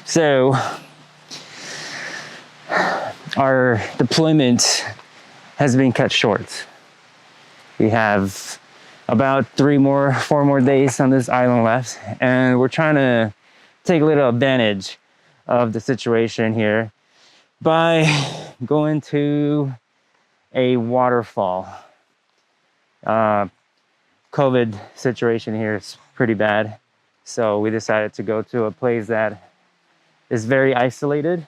So our deployment has been cut short. We have about 4 more days on this island left, and we're trying to take a little advantage of the situation here by going to a waterfall. COVID situation here is pretty bad, so we decided to go to a place that is very isolated.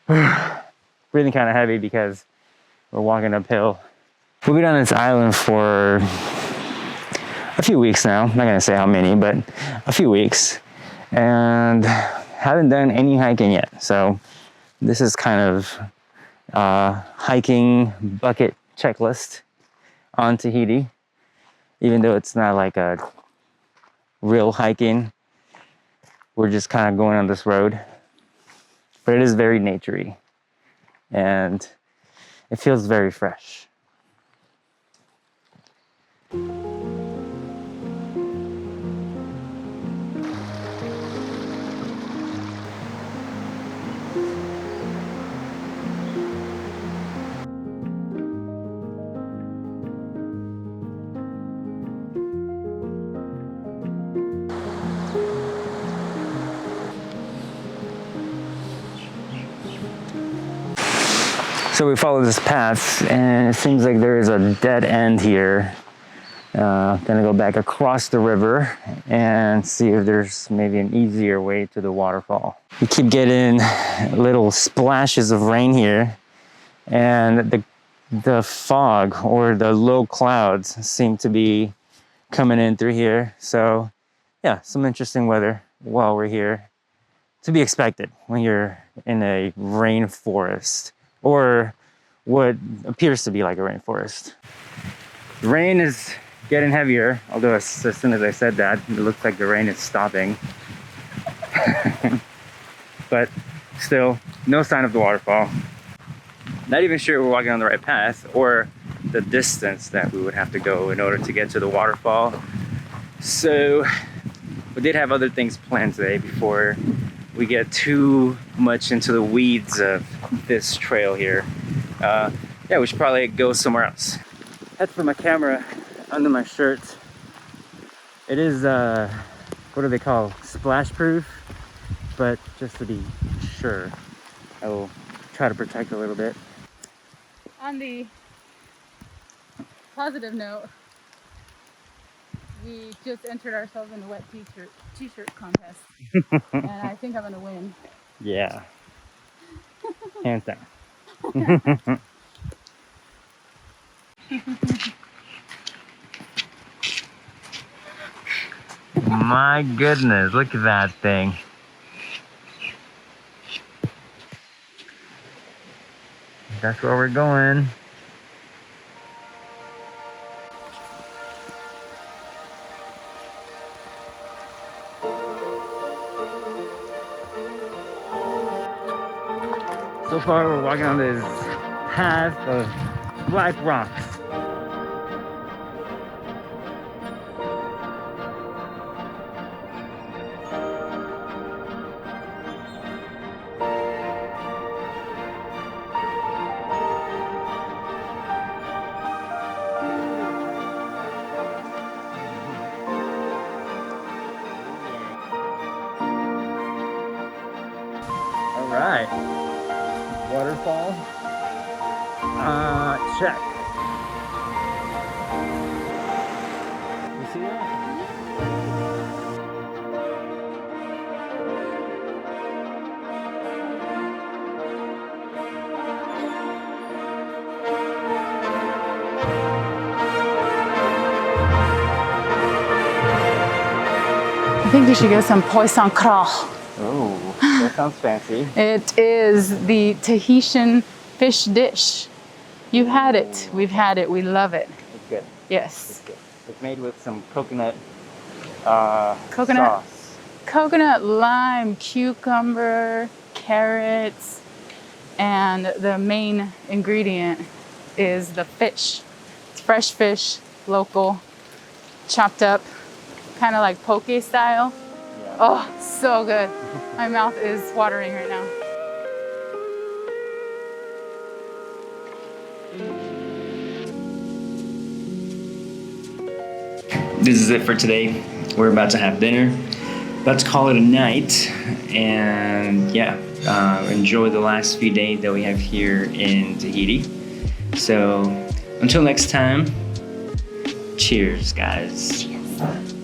Breathing kind of heavy because we're walking uphill. We've been on this island for a few weeks now. I'm not gonna say how many, but a few weeks, and haven't done any hiking yet. So this is kind of a hiking bucket checklist on Tahiti, even though it's not like a real hiking. We're just kind of going on this road, but it is very naturey and it feels very fresh. So we follow this path and it seems like there is a dead end here. Gonna go back across the river and see if there's maybe an easier way to the waterfall. We keep getting little splashes of rain here, and the fog or the low clouds seem to be coming in through here. So yeah, some interesting weather while we're here, to be expected when you're in a rainforest, or what appears to be like a rainforest. The rain is getting heavier, although as soon as I said that, it looks like the rain is stopping. But still, no sign of the waterfall. Not even sure we're walking on the right path or the distance that we would have to go in order to get to the waterfall. So we did have other things planned today before we get too much into the weeds of this trail here. Yeah, we should probably go somewhere else. Had to put my camera under my shirt. It is what do they call, splash proof, but just to be sure, I will try to protect a little bit. On the positive note, we just entered ourselves in a wet t-shirt contest. And I think I'm gonna win. Yeah. Hands down. My goodness, look at that thing. That's where we're going. So far, we're walking on this path of black rocks. All right, waterfall, check. You see that? I think we should get some poisson craw. Oh, that sounds fancy. It is the Tahitian fish dish. You've had it. We've had it. We love it. It's good. Yes. It's good. It's made with some coconut Coconut. sauce. Coconut, lime, cucumber, carrots, and the main ingredient is the fish. It's fresh fish, local, chopped up, kind of like poke style. Yeah. Oh, so good. My mouth is watering right now. This is it for today. We're about to have dinner. Let's call it a night. And yeah, enjoy the last few days that we have here in Tahiti. So until next time, cheers, guys. Cheers.